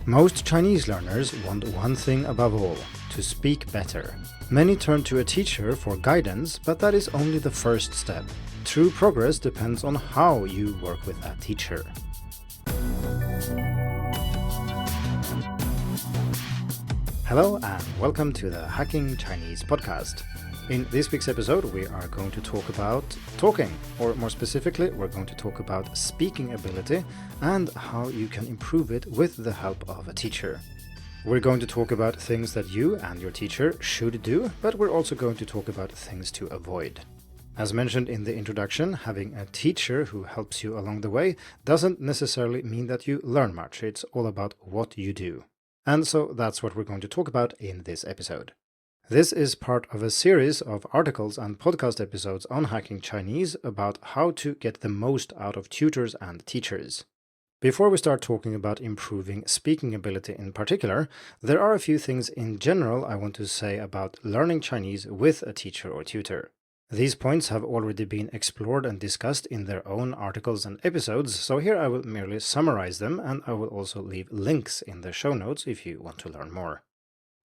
Most Chinese learners want one thing above all, to speak better. Many turn to a teacher for guidance, but that is only the first step. True progress depends on how you work with a teacher. Hello and welcome to the Hacking Chinese podcast. In this week's episode, we are going to talk about talking, or more specifically, we're going to talk about speaking ability and how you can improve it with the help of a teacher. We're going to talk about things that you and your teacher should do, but we're also going to talk about things to avoid. As mentioned in the introduction, having a teacher who helps you along the way doesn't necessarily mean that you learn much. It's all about what you do. And so that's what we're going to talk about in this episode. This is part of a series of articles and podcast episodes on Hacking Chinese about how to get the most out of tutors and teachers. Before we start talking about improving speaking ability in particular, there are a few things in general I want to say about learning Chinese with a teacher or tutor. These points have already been explored and discussed in their own articles and episodes, so here I will merely summarize them, and I will also leave links in the show notes if you want to learn more.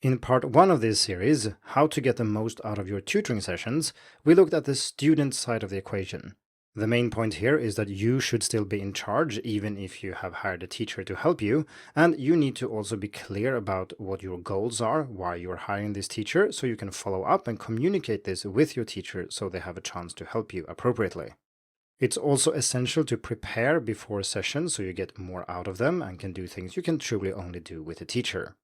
In part 1 of this series, How to Get the Most Out of Your Tutoring Sessions, we looked at the student side of the equation. The main point here is that you should still be in charge even if you have hired a teacher to help you, and you need to also be clear about what your goals are, why you're hiring this teacher, so you can follow up and communicate this with your teacher so they have a chance to help you appropriately. It's also essential to prepare before sessions so you get more out of them and can do things you can truly only do with a teacher.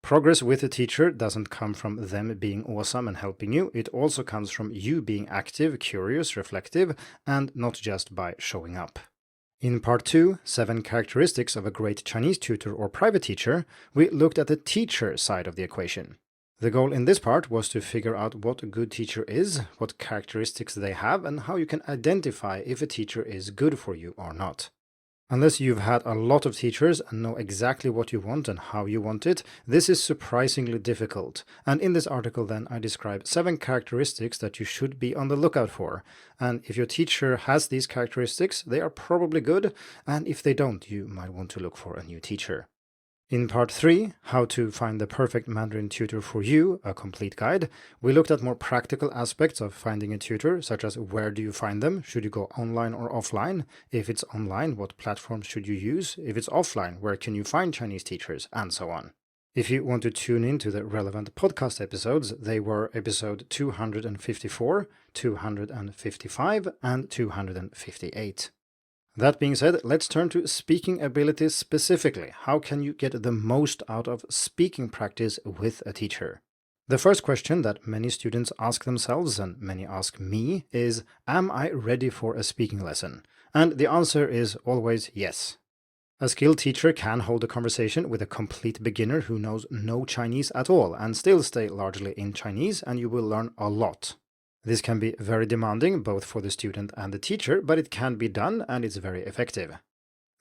Progress with a teacher doesn't come from them being awesome and helping you, it also comes from you being active, curious, reflective, and not just by showing up. In part 2, 7 characteristics of a great Chinese tutor or private teacher, we looked at the teacher side of the equation. The goal in this part was to figure out what a good teacher is, what characteristics they have, and how you can identify if a teacher is good for you or not. Unless you've had a lot of teachers and know exactly what you want and how you want it, this is surprisingly difficult. And in this article then I describe 7 characteristics that you should be on the lookout for. And if your teacher has these characteristics, they are probably good, and if they don't, you might want to look for a new teacher. In part 3, How to Find the Perfect Mandarin Tutor for You, a complete guide, we looked at more practical aspects of finding a tutor, such as where do you find them, should you go online or offline, if it's online, what platforms should you use, if it's offline, where can you find Chinese teachers, and so on. If you want to tune in to the relevant podcast episodes, they were episode 254, 255, and 258. That being said, let's turn to speaking ability specifically. How can you get the most out of speaking practice with a teacher? The first question that many students ask themselves, and many ask me, is, am I ready for a speaking lesson? And the answer is always yes. A skilled teacher can hold a conversation with a complete beginner who knows no Chinese at all and still stay largely in Chinese, and you will learn a lot. This can be very demanding, both for the student and the teacher, but it can be done and it's very effective.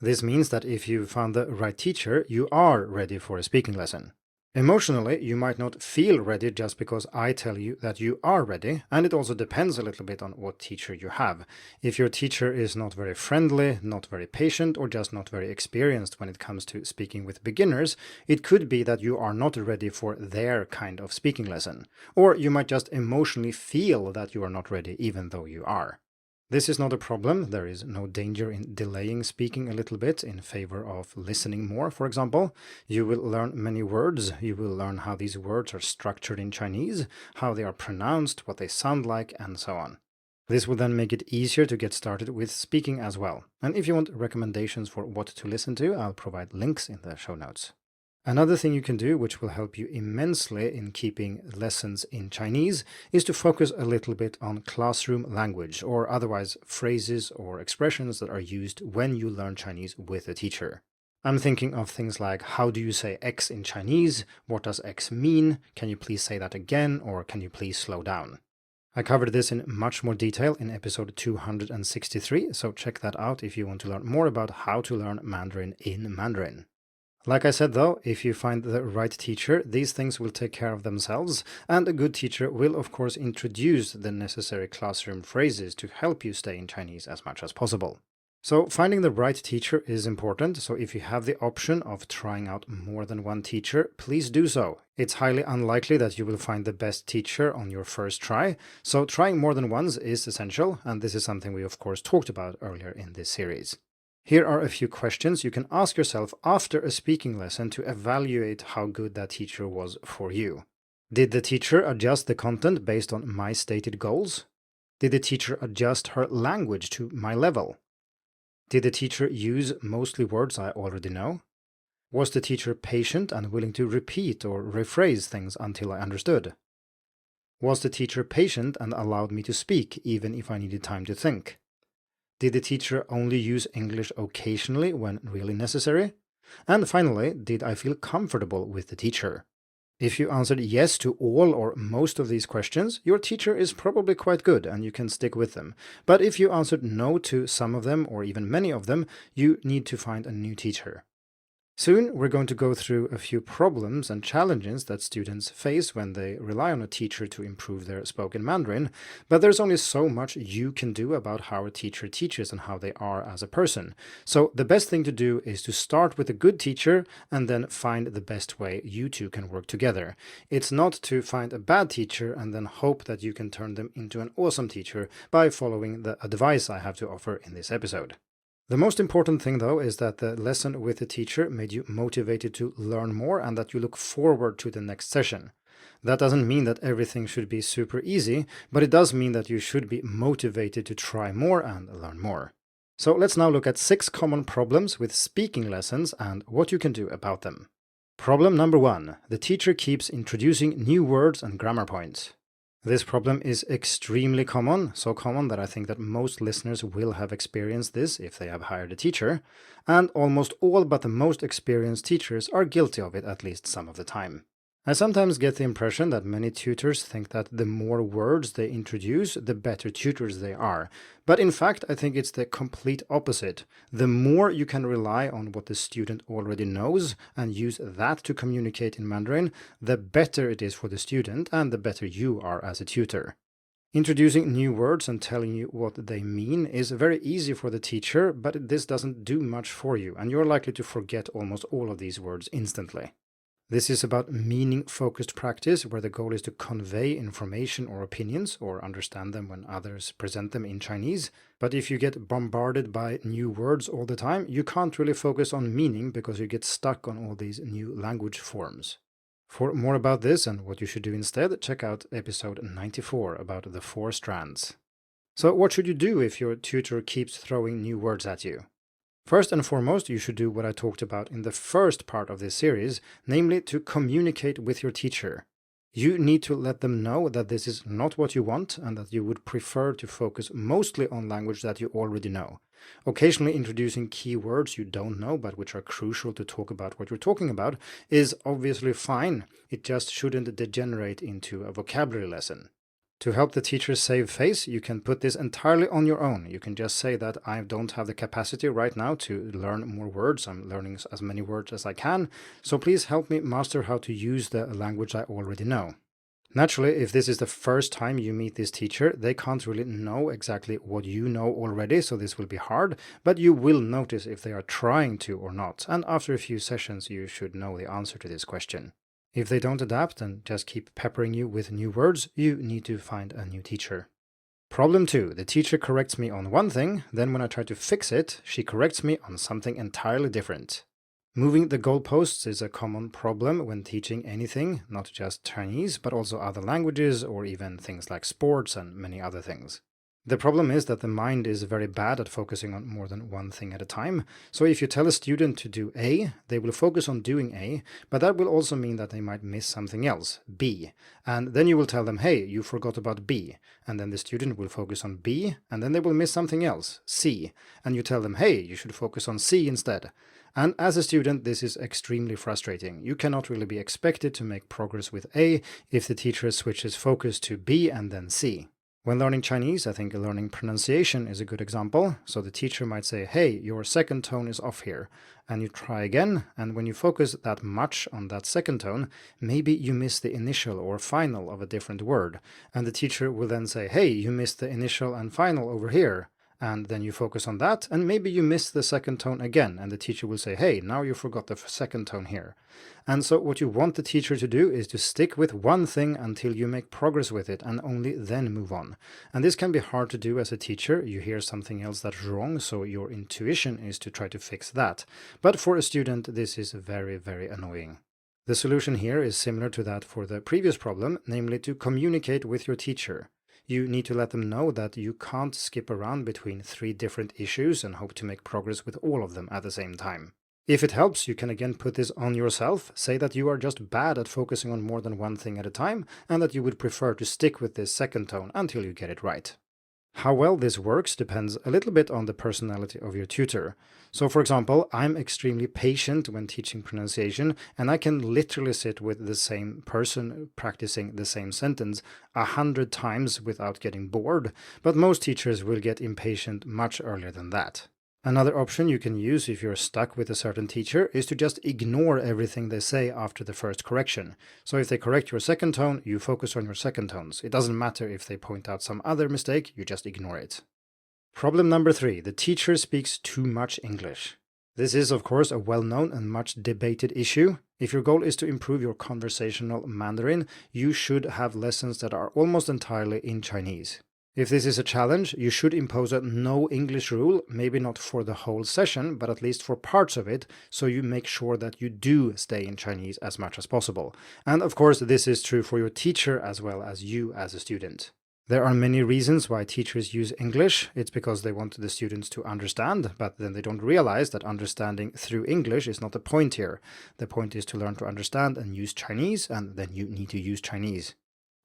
This means that if you found the right teacher, you are ready for a speaking lesson. Emotionally, you might not feel ready just because I tell you that you are ready, and it also depends a little bit on what teacher you have. If your teacher is not very friendly, not very patient, or just not very experienced when it comes to speaking with beginners, it could be that you are not ready for their kind of speaking lesson. Or you might just emotionally feel that you are not ready even though you are. This is not a problem. There is no danger in delaying speaking a little bit in favor of listening more, for example. You will learn many words. You will learn how these words are structured in Chinese, how they are pronounced, what they sound like, and so on. This will then make it easier to get started with speaking as well. And if you want recommendations for what to listen to, I'll provide links in the show notes. Another thing you can do, which will help you immensely in keeping lessons in Chinese, is to focus a little bit on classroom language, or otherwise phrases or expressions that are used when you learn Chinese with a teacher. I'm thinking of things like, how do you say X in Chinese? What does X mean? Can you please say that again? Or can you please slow down? I covered this in much more detail in episode 263, so check that out if you want to learn more about how to learn Mandarin in Mandarin. Like I said though, if you find the right teacher, these things will take care of themselves, and a good teacher will of course introduce the necessary classroom phrases to help you stay in Chinese as much as possible. So finding the right teacher is important, so if you have the option of trying out more than one teacher, please do so. It's highly unlikely that you will find the best teacher on your first try, so trying more than once is essential, and this is something we of course talked about earlier in this series. Here are a few questions you can ask yourself after a speaking lesson to evaluate how good that teacher was for you. Did the teacher adjust the content based on my stated goals? Did the teacher adjust her language to my level? Did the teacher use mostly words I already know? Was the teacher patient and willing to repeat or rephrase things until I understood? Was the teacher patient and allowed me to speak even if I needed time to think? Did the teacher only use English occasionally when really necessary? And finally, did I feel comfortable with the teacher? If you answered yes to all or most of these questions, your teacher is probably quite good and you can stick with them. But if you answered no to some of them or even many of them, you need to find a new teacher. Soon, we're going to go through a few problems and challenges that students face when they rely on a teacher to improve their spoken Mandarin, but there's only so much you can do about how a teacher teaches and how they are as a person. So the best thing to do is to start with a good teacher and then find the best way you two can work together. It's not to find a bad teacher and then hope that you can turn them into an awesome teacher by following the advice I have to offer in this episode. The most important thing, though, is that the lesson with the teacher made you motivated to learn more and that you look forward to the next session. That doesn't mean that everything should be super easy, but it does mean that you should be motivated to try more and learn more. So let's now look at 6 common problems with speaking lessons and what you can do about them. Problem number 1. The teacher keeps introducing new words and grammar points. This problem is extremely common, so common that I think that most listeners will have experienced this if they have hired a teacher, and almost all but the most experienced teachers are guilty of it at least some of the time. I sometimes get the impression that many tutors think that the more words they introduce, the better tutors they are. But in fact, I think it's the complete opposite. The more you can rely on what the student already knows and use that to communicate in Mandarin, the better it is for the student and the better you are as a tutor. Introducing new words and telling you what they mean is very easy for the teacher, but this doesn't do much for you, and you're likely to forget almost all of these words instantly. This is about meaning-focused practice, where the goal is to convey information or opinions, or understand them when others present them in Chinese. But if you get bombarded by new words all the time, you can't really focus on meaning because you get stuck on all these new language forms. For more about this and what you should do instead, check out episode 94 about the 4 strands. So what should you do if your tutor keeps throwing new words at you? First and foremost, you should do what I talked about in the first part of this series, namely to communicate with your teacher. You need to let them know that this is not what you want and that you would prefer to focus mostly on language that you already know. Occasionally introducing key words you don't know but which are crucial to talk about what you're talking about is obviously fine, it just shouldn't degenerate into a vocabulary lesson. To help the teacher save face, you can put this entirely on your own. You can just say that I don't have the capacity right now to learn more words. I'm learning as many words as I can, so please help me master how to use the language I already know. Naturally, if this is the first time you meet this teacher, they can't really know exactly what you know already, so this will be hard, but you will notice if they are trying to or not, and after a few sessions you should know the answer to this question. If they don't adapt and just keep peppering you with new words, you need to find a new teacher. Problem 2. The teacher corrects me on one thing, then when I try to fix it, she corrects me on something entirely different. Moving the goalposts is a common problem when teaching anything, not just Chinese, but also other languages or even things like sports and many other things. The problem is that the mind is very bad at focusing on more than one thing at a time. So if you tell a student to do A, they will focus on doing A, but that will also mean that they might miss something else, B. And then you will tell them, hey, you forgot about B. And then the student will focus on B, and then they will miss something else, C. And you tell them, hey, you should focus on C instead. And as a student, this is extremely frustrating. You cannot really be expected to make progress with A if the teacher switches focus to B and then C. When learning Chinese, I think learning pronunciation is a good example. So the teacher might say, hey, your second tone is off here. And you try again, and when you focus that much on that second tone, maybe you miss the initial or final of a different word. And the teacher will then say, hey, you missed the initial and final over here. and then you focus on that, and maybe you miss the second tone again, and the teacher will say, hey, now you forgot the second tone here. And so what you want the teacher to do is to stick with one thing until you make progress with it, and only then move on. And this can be hard to do as a teacher. You hear something else that's wrong, so your intuition is to try to fix that. But for a student, this is very, very annoying. The solution here is similar to that for the previous problem, namely to communicate with your teacher. You need to let them know that you can't skip around between 3 different issues and hope to make progress with all of them at the same time. If it helps, you can again put this on yourself, say that you are just bad at focusing on more than one thing at a time, and that you would prefer to stick with this second tone until you get it right. How well this works depends a little bit on the personality of your tutor. So for example, I'm extremely patient when teaching pronunciation, and I can literally sit with the same person practicing the same sentence 100 times without getting bored, but most teachers will get impatient much earlier than that. Another option you can use if you're stuck with a certain teacher is to just ignore everything they say after the first correction. So if they correct your second tone, you focus on your second tones. It doesn't matter if they point out some other mistake, you just ignore it. Problem number 3. The teacher speaks too much English. This is, of course, a well-known and much debated issue. If your goal is to improve your conversational Mandarin, you should have lessons that are almost entirely in Chinese. If this is a challenge, you should impose a no English rule, maybe not for the whole session, but at least for parts of it, so you make sure that you do stay in Chinese as much as possible. And of course, this is true for your teacher as well as you as a student. There are many reasons why teachers use English. It's because they want the students to understand, but then they don't realize that understanding through English is not the point here. The point is to learn to understand and use Chinese, and then you need to use Chinese.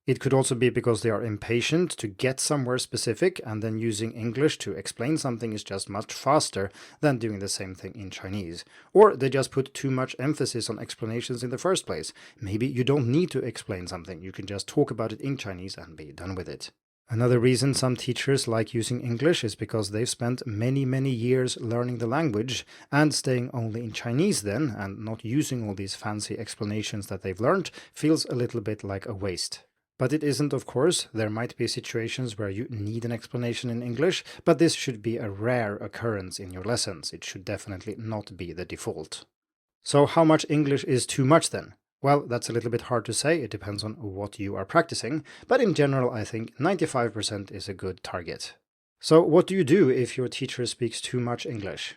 It could also be because they are impatient to get somewhere specific, and then using English to explain something is just much faster than doing the same thing in Chinese. Or they just put too much emphasis on explanations in the first place. Maybe you don't need to explain something, you can just talk about it in Chinese and be done with it. Another reason some teachers like using English is because they've spent many years learning the language, and staying only in Chinese then, and not using all these fancy explanations that they've learned, feels a little bit like a waste. But it isn't, of course. There might be situations where you need an explanation in English, but this should be a rare occurrence in your lessons. It should definitely not be the default. So how much English is too much then? Well, that's a little bit hard to say. It depends on what you are practicing, but in general I think 95% is a good target. So what do you do if your teacher speaks too much English?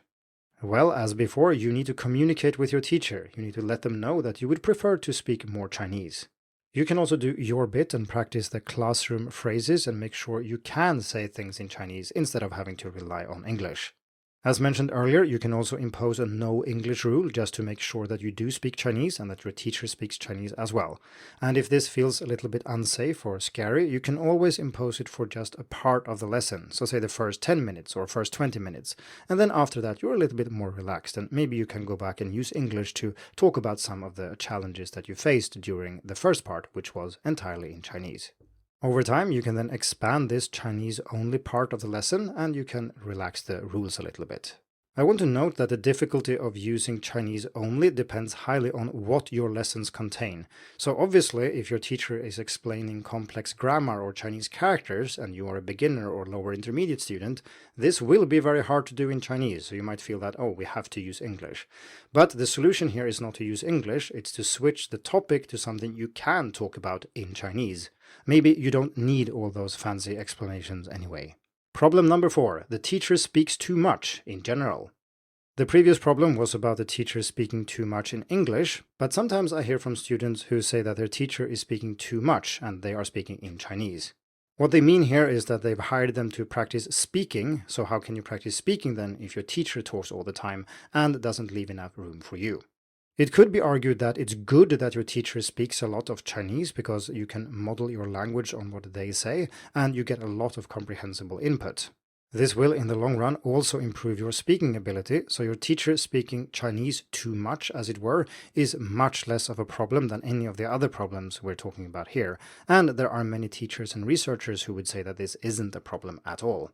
Well, as before, you need to communicate with your teacher. You need to let them know that you would prefer to speak more Chinese. You can also do your bit and practice the classroom phrases and make sure you can say things in Chinese instead of having to rely on English. As mentioned earlier, you can also impose a no English rule just to make sure that you do speak Chinese and that your teacher speaks Chinese as well. And if this feels a little bit unsafe or scary, you can always impose it for just a part of the lesson. So say the first 10 minutes or first 20 minutes. And then after that, you're a little bit more relaxed, and maybe you can go back and use English to talk about some of the challenges that you faced during the first part, which was entirely in Chinese. Over time, you can then expand this Chinese-only part of the lesson, and you can relax the rules a little bit. I want to note that the difficulty of using Chinese only depends highly on what your lessons contain. So obviously, if your teacher is explaining complex grammar or Chinese characters, and you are a beginner or lower intermediate student, this will be very hard to do in Chinese, so you might feel that, oh, we have to use English. But the solution here is not to use English, it's to switch the topic to something you can talk about in Chinese. Maybe you don't need all those fancy explanations anyway. Problem number 4. The teacher speaks too much in general. The previous problem was about the teacher speaking too much in English, but sometimes I hear from students who say that their teacher is speaking too much and they are speaking in Chinese. What they mean here is that they've hired them to practice speaking, so how can you practice speaking then if your teacher talks all the time and doesn't leave enough room for you? It could be argued that it's good that your teacher speaks a lot of Chinese because you can model your language on what they say and you get a lot of comprehensible input. This will in the long run also improve your speaking ability, so your teacher speaking Chinese too much, as it were, is much less of a problem than any of the other problems we're talking about here, and there are many teachers and researchers who would say that this isn't a problem at all.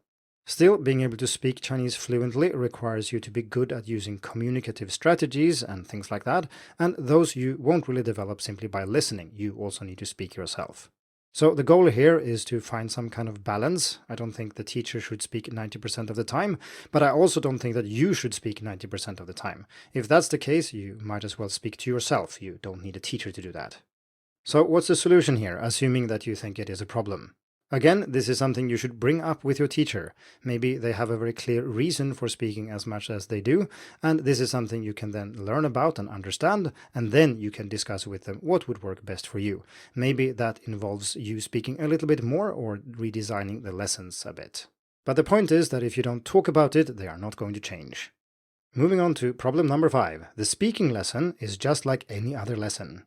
Still, being able to speak Chinese fluently requires you to be good at using communicative strategies and things like that, and those you won't really develop simply by listening. You also need to speak yourself. So the goal here is to find some kind of balance. I don't think the teacher should speak 90% of the time, but I also don't think that you should speak 90% of the time. If that's the case, you might as well speak to yourself. You don't need a teacher to do that. So what's the solution here, assuming that you think it is a problem? Again, this is something you should bring up with your teacher. Maybe they have a very clear reason for speaking as much as they do, and this is something you can then learn about and understand, and then you can discuss with them what would work best for you. Maybe that involves you speaking a little bit more or redesigning the lessons a bit. But the point is that if you don't talk about it, they are not going to change. Moving on to problem number 5. The speaking lesson is just like any other lesson.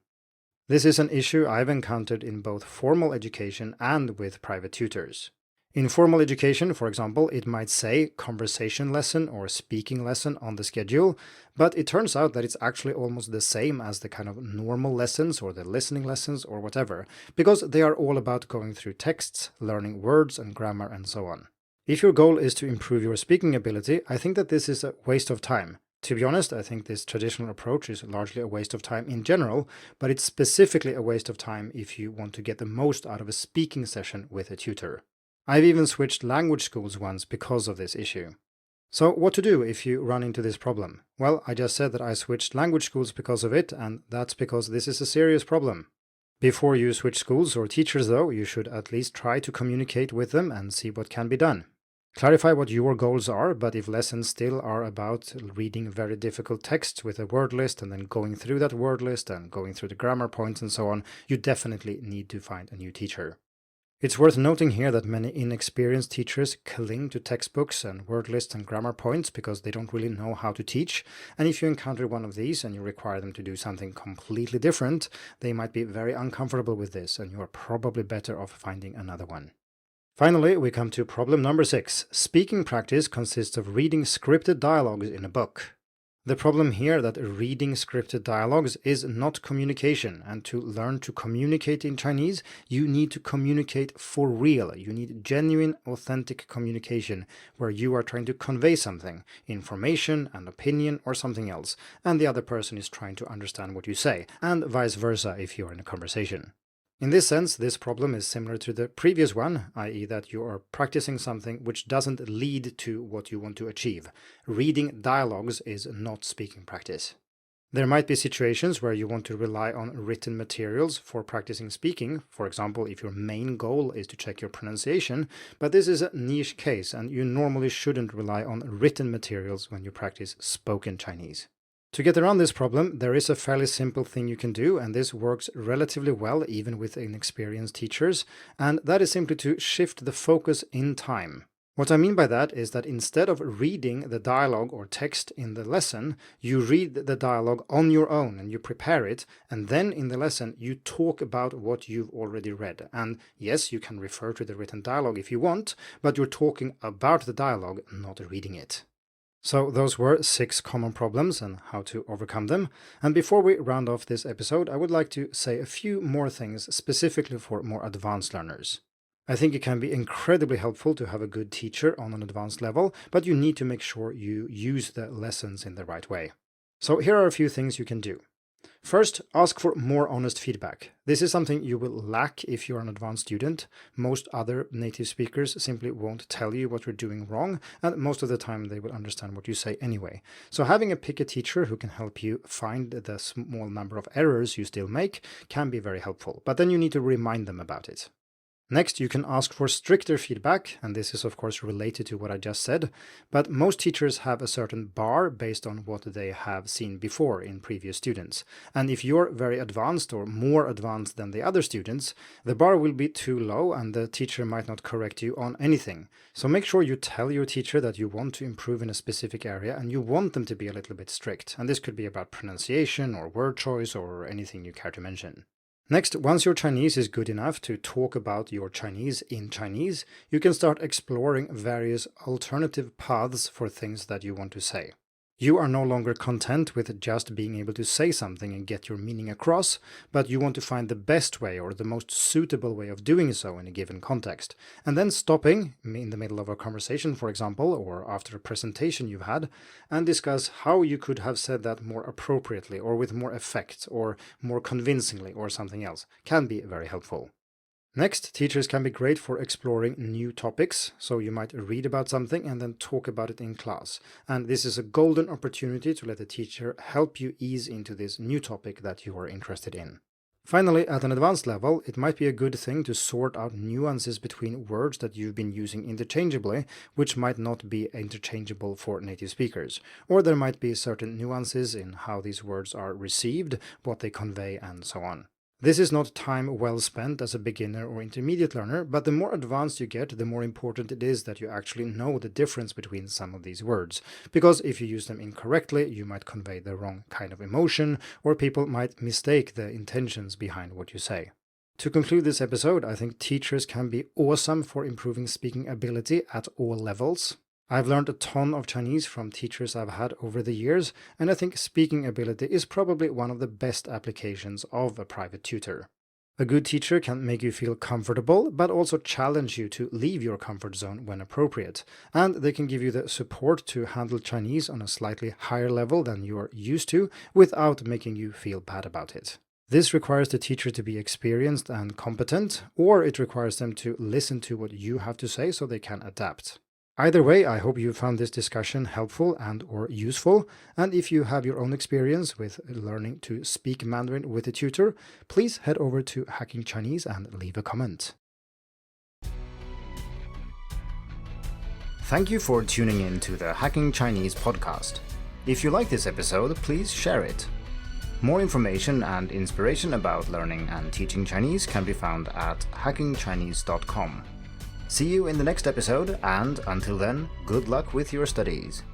This is an issue I've encountered in both formal education and with private tutors. In formal education, for example, it might say conversation lesson or speaking lesson on the schedule, but it turns out that it's actually almost the same as the kind of normal lessons or the listening lessons or whatever, because they are all about going through texts, learning words and grammar and so on. If your goal is to improve your speaking ability, I think that this is a waste of time. To be honest, I think this traditional approach is largely a waste of time in general, but it's specifically a waste of time if you want to get the most out of a speaking session with a tutor. I've even switched language schools once because of this issue. So what to do if you run into this problem? Well, I just said that I switched language schools because of it, and that's because this is a serious problem. Before you switch schools or teachers though, you should at least try to communicate with them and see what can be done. Clarify what your goals are, but if lessons still are about reading very difficult text with a word list and then going through that word list and going through the grammar points and so on, you definitely need to find a new teacher. It's worth noting here that many inexperienced teachers cling to textbooks and word lists and grammar points because they don't really know how to teach, and if you encounter one of these and you require them to do something completely different, they might be very uncomfortable with this, and you are probably better off finding another one. Finally, we come to problem number 6. Speaking practice consists of reading scripted dialogues in a book. The problem here that reading scripted dialogues is not communication, and to learn to communicate in Chinese, you need to communicate for real. You need genuine, authentic communication, where you are trying to convey something, information, an opinion, or something else, and the other person is trying to understand what you say, and vice versa if you are in a conversation. In this sense, this problem is similar to the previous one, i.e. that you are practicing something which doesn't lead to what you want to achieve. Reading dialogues is not speaking practice. There might be situations where you want to rely on written materials for practicing speaking, for example, if your main goal is to check your pronunciation, but this is a niche case and you normally shouldn't rely on written materials when you practice spoken Chinese. To get around this problem, there is a fairly simple thing you can do, and this works relatively well even with inexperienced teachers, and that is simply to shift the focus in time. What I mean by that is that instead of reading the dialogue or text in the lesson, you read the dialogue on your own and you prepare it, and then in the lesson you talk about what you've already read. And yes, you can refer to the written dialogue if you want, but you're talking about the dialogue, not reading it. So those were 6 common problems and how to overcome them. And before we round off this episode, I would like to say a few more things specifically for more advanced learners. I think it can be incredibly helpful to have a good teacher on an advanced level, but you need to make sure you use the lessons in the right way. So here are a few things you can do. First, ask for more honest feedback. This is something you will lack if you're an advanced student. Most other native speakers simply won't tell you what you're doing wrong, and most of the time they will understand what you say anyway. So having a picky teacher who can help you find the small number of errors you still make can be very helpful, but then you need to remind them about it. Next, you can ask for stricter feedback, and this is of course related to what I just said, but most teachers have a certain bar based on what they have seen before in previous students. And if you're very advanced or more advanced than the other students, the bar will be too low and the teacher might not correct you on anything. So make sure you tell your teacher that you want to improve in a specific area and you want them to be a little bit strict. And this could be about pronunciation or word choice or anything you care to mention. Next, once your Chinese is good enough to talk about your Chinese in Chinese, you can start exploring various alternative paths for things that you want to say. You are no longer content with just being able to say something and get your meaning across, but you want to find the best way or the most suitable way of doing so in a given context. And then stopping in the middle of a conversation, for example, or after a presentation you've had, and discuss how you could have said that more appropriately or with more effect or more convincingly or something else can be very helpful. Next, teachers can be great for exploring new topics, so you might read about something and then talk about it in class. And this is a golden opportunity to let the teacher help you ease into this new topic that you are interested in. Finally, at an advanced level, it might be a good thing to sort out nuances between words that you've been using interchangeably, which might not be interchangeable for native speakers. Or there might be certain nuances in how these words are received, what they convey, and so on. This is not time well spent as a beginner or intermediate learner, but the more advanced you get, the more important it is that you actually know the difference between some of these words. Because if you use them incorrectly, you might convey the wrong kind of emotion, or people might mistake the intentions behind what you say. To conclude this episode, I think teachers can be awesome for improving speaking ability at all levels. I've learned a ton of Chinese from teachers I've had over the years, and I think speaking ability is probably one of the best applications of a private tutor. A good teacher can make you feel comfortable, but also challenge you to leave your comfort zone when appropriate, and they can give you the support to handle Chinese on a slightly higher level than you are used to, without making you feel bad about it. This requires the teacher to be experienced and competent, or it requires them to listen to what you have to say so they can adapt. Either way, I hope you found this discussion helpful and or useful, and if you have your own experience with learning to speak Mandarin with a tutor, please head over to Hacking Chinese and leave a comment. Thank you for tuning in to the Hacking Chinese podcast. If you like this episode, please share it. More information and inspiration about learning and teaching Chinese can be found at hackingchinese.com. See you in the next episode, and until then, good luck with your studies.